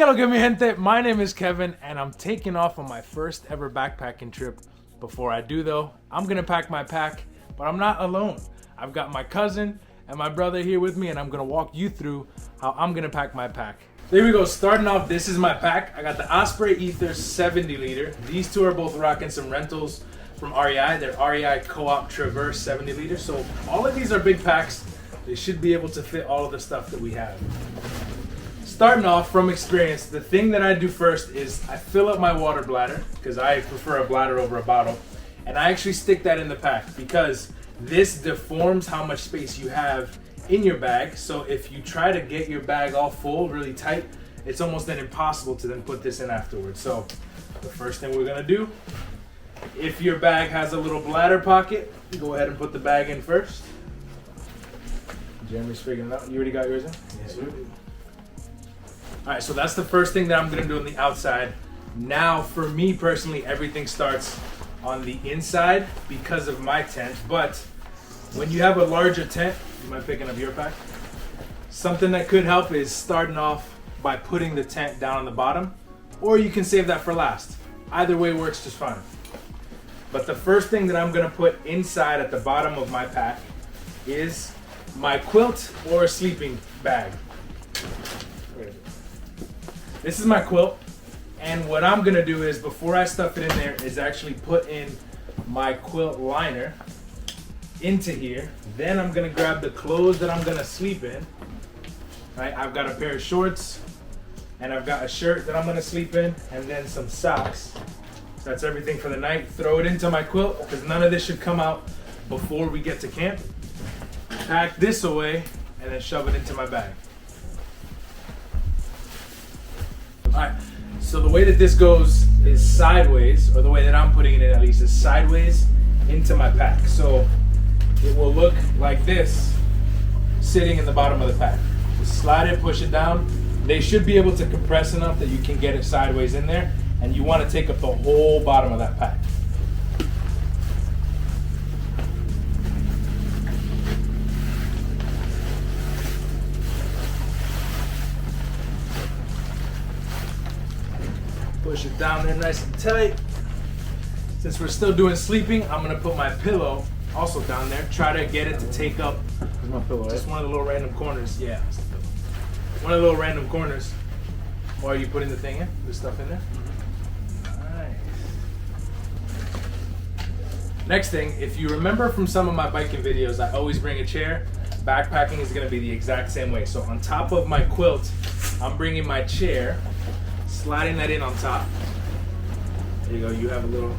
¿Qué lo que mi gente? My name is Kevin and I'm taking off on my first ever backpacking trip. Before I do though, I'm gonna pack my pack, but I'm not alone. I've got my cousin and my brother here with me and I'm gonna walk you through how I'm gonna pack my pack. There we go, starting off, this is my pack. I got the Osprey Ether 70 liter. These two are both rocking some rentals from REI. They're REI Co-op Traverse 70 liter. So all of these are big packs. They should be able to fit all of the stuff that we have. Starting off from experience, the thing that I do first is I fill up my water bladder, because I prefer a bladder over a bottle, and I actually stick that in the pack because this deforms how much space you have in your bag. So if you try to get your bag all full really tight, it's almost then impossible to then put this in afterwards. So the first thing we're gonna do, if your bag has a little bladder pocket, go ahead and put the bag in first. Jeremy's figuring it out. You already got yours in? Yes, sir. All right, so that's the first thing that I'm gonna do on the outside. Now, for me personally, everything starts on the inside because of my tent, but when you have a larger tent, you mind picking up your pack? Something that could help is starting off by putting the tent down on the bottom, or you can save that for last. Either way works just fine. But the first thing that I'm gonna put inside at the bottom of my pack is my quilt or sleeping bag. This is my quilt, and what I'm gonna do is, before I stuff it in there, is actually put in my quilt liner into here. Then I'm gonna grab the clothes that I'm gonna sleep in. Right, I've got a pair of shorts, and I've got a shirt that I'm gonna sleep in, and then some socks. So that's everything for the night. Throw it into my quilt, because none of this should come out before we get to camp. Pack this away, and then shove it into my bag. Alright, so the way that this goes is sideways, or the way that I'm putting it in at least is sideways into my pack. So it will look like this sitting in the bottom of the pack. Just slide it, push it down. They should be able to compress enough that you can get it sideways in there, and you want to take up the whole bottom of that pack. Push it down there nice and tight. Since we're still doing sleeping, I'm gonna put my pillow also down there. Try to get it to take up Here's my pillow, just right? one of the little random corners. Yeah, one of the little random corners. While you're putting the thing in, the stuff in there. Nice. Next thing, if you remember from some of my biking videos, I always bring a chair. Backpacking is gonna be the exact same way. So on top of my quilt, I'm bringing my chair, sliding that in on top. There you go, you have a little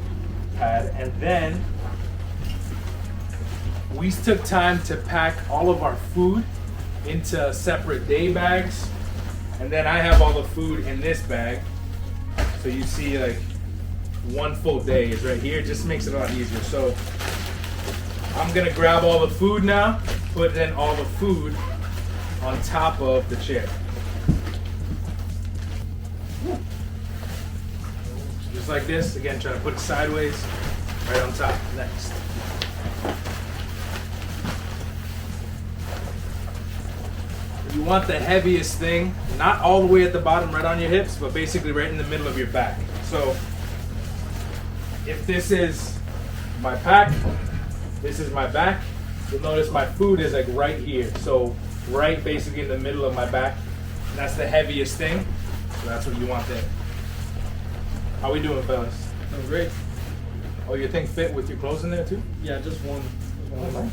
pad. And then we took time to pack all of our food into separate day bags. And then I have all the food in this bag. So you see like one full day is right here. It just makes it a lot easier. So I'm gonna grab all the food now, put in all the food on top of the chair. Just like this, again, try to put it sideways, right on top. Next. You want the heaviest thing, not all the way at the bottom, right on your hips, but basically right in the middle of your back. So if this is my pack, this is my back, you'll notice my food is like right here. So right basically in the middle of my back. And that's the heaviest thing. So that's what you want there. How we doing, fellas? Doing great. Oh, your thing fit with your clothes in there too? Yeah, just one. Nice.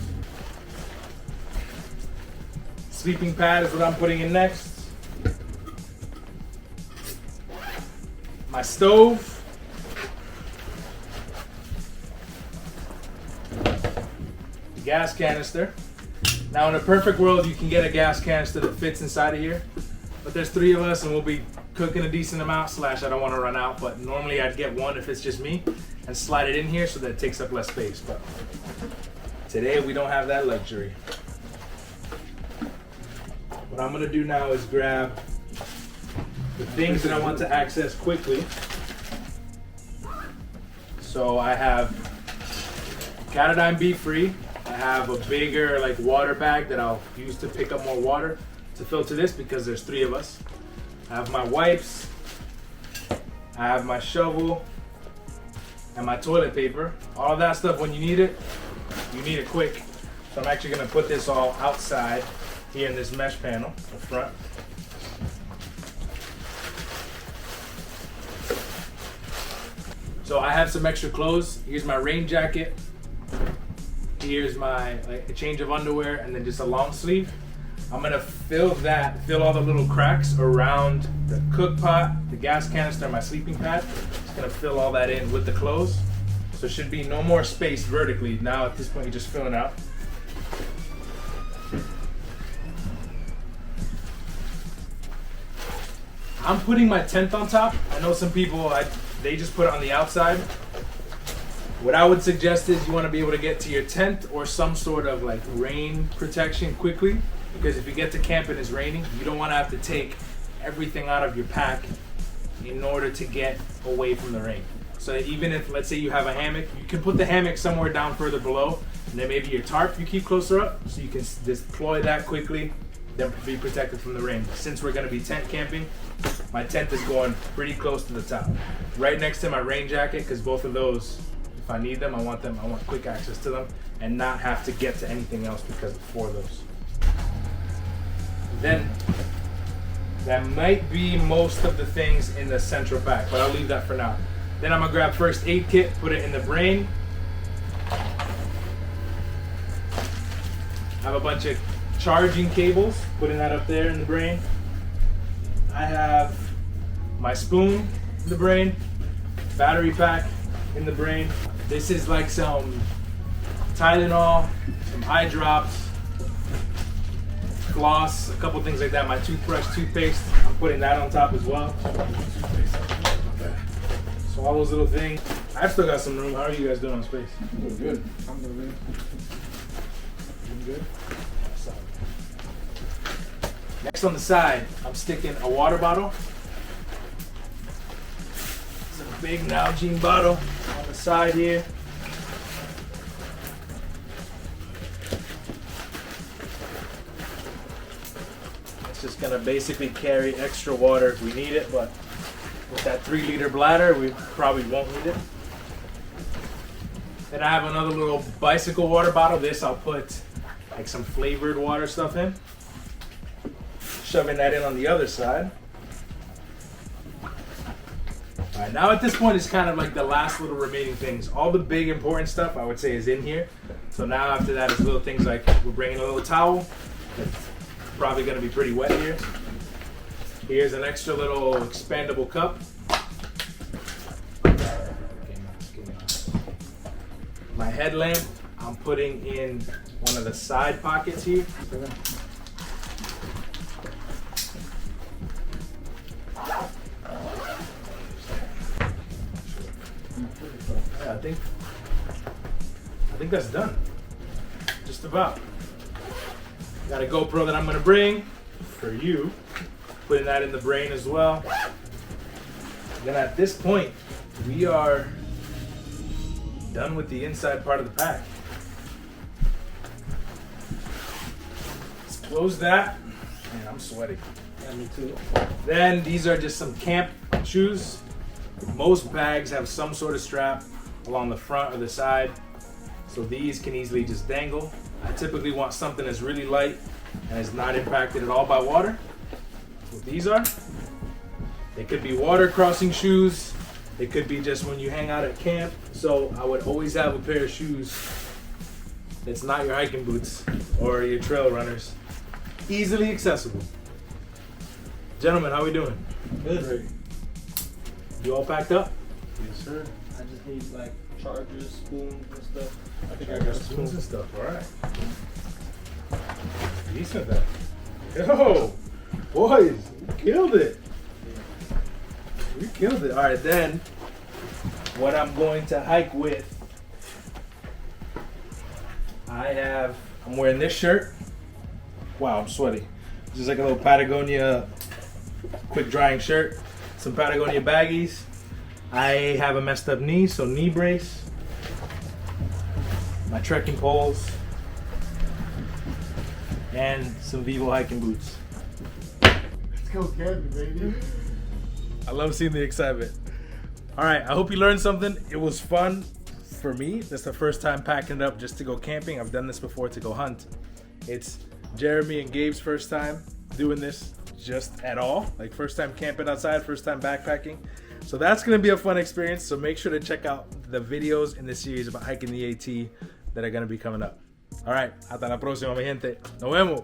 Sleeping pad is what I'm putting in next. My stove. The gas canister. Now in a perfect world, you can get a gas canister that fits inside of here. But there's 3 of us and we'll be cooking a decent amount, / I don't want to run out, but normally I'd get one if it's just me and slide it in here so that it takes up less space. But today we don't have that luxury. What I'm gonna do now is grab the things that I want to access quickly. So I have Catadine Be Free. I have a bigger like water bag that I'll use to pick up more water to filter this because there's 3 of us. I have my wipes, I have my shovel, and my toilet paper. All of that stuff, when you need it quick. So I'm actually gonna put this all outside here in this mesh panel, the front. So I have some extra clothes. Here's my rain jacket. Here's my a change of underwear, and then just a long sleeve. I'm gonna fill all the little cracks around the cook pot, the gas canister, my sleeping pad. Just gonna fill all that in with the clothes. So it should be no more space vertically. Now at this point, you're just filling out. I'm putting my tent on top. I know some people, they just put it on the outside. What I would suggest is you want to be able to get to your tent or some sort of like rain protection quickly, because if you get to camp and it's raining, you don't want to have to take everything out of your pack in order to get away from the rain. So even if, let's say you have a hammock, you can put the hammock somewhere down further below, and then maybe your tarp you keep closer up, so you can deploy that quickly, then be protected from the rain. Since we're going to be tent camping, my tent is going pretty close to the top, right next to my rain jacket, because both of those, if I need them, I want quick access to them and not have to get to anything else because of four of those. Then that might be most of the things in the central pack, but I'll leave that for now. Then I'm gonna grab first aid kit, put it in the brain. I have a bunch of charging cables, putting that up there in the brain. I have my spoon in the brain, battery pack in the brain. This is like some Tylenol, some eye drops, floss, a couple things like that. My toothbrush, toothpaste, I'm putting that on top as well. So all those little things. I've still got some room. How are you guys doing on space? Doing good. I'm doing good. Doing good? Next on the side, I'm sticking a water bottle. It's a big Nalgene bottle on the side here. It's just gonna basically carry extra water if we need it, but with that 3-liter bladder, we probably won't need it. Then I have another little bicycle water bottle. This I'll put like some flavored water stuff in. Shoving that in on the other side. Alright, now at this point it's kind of like the last little remaining things. All the big important stuff I would say is in here. So now after that is little things like we're bringing a little towel. That's probably going to be pretty wet here. Here's an extra little expandable cup. My headlamp I'm putting in one of the side pockets here. Yeah, I think that's done. Just about. Got a GoPro that I'm gonna bring for you. Putting that in the brain as well. Then at this point, we are done with the inside part of the pack. Let's close that. Man, I'm sweaty. Yeah, me too. Then these are just some camp shoes. Most bags have some sort of strap along the front or the side, so these can easily just dangle. I typically want something that's really light and is not impacted at all by water. What these are, they could be water crossing shoes, they could be just when you hang out at camp. So I would always have a pair of shoes that's not your hiking boots or your trail runners. Easily accessible. Gentlemen, how we doing? Good. Great. You all packed up? Yes, sir. I just need like chargers, spoons, and stuff. I think I got spoons and stuff. All right. Decent then. Yo, boys, we killed it. We killed it. All right, then what I'm going to hike with, I'm wearing this shirt. Wow, I'm sweaty. Just like a little Patagonia quick drying shirt. Some Patagonia baggies. I have a messed up knee, so knee brace. My trekking poles. And some Vivo hiking boots. go camping, baby. I love seeing the excitement. All right, I hope you learned something. It was fun for me. This is the first time packing it up just to go camping. I've done this before to go hunt. It's Jeremy and Gabe's first time doing this just at all. Like first time camping outside, first time backpacking. So that's gonna be a fun experience. So make sure to check out the videos in the series about hiking the AT that are gonna be coming up. All right, hasta la próxima, mi gente. Nos vemos.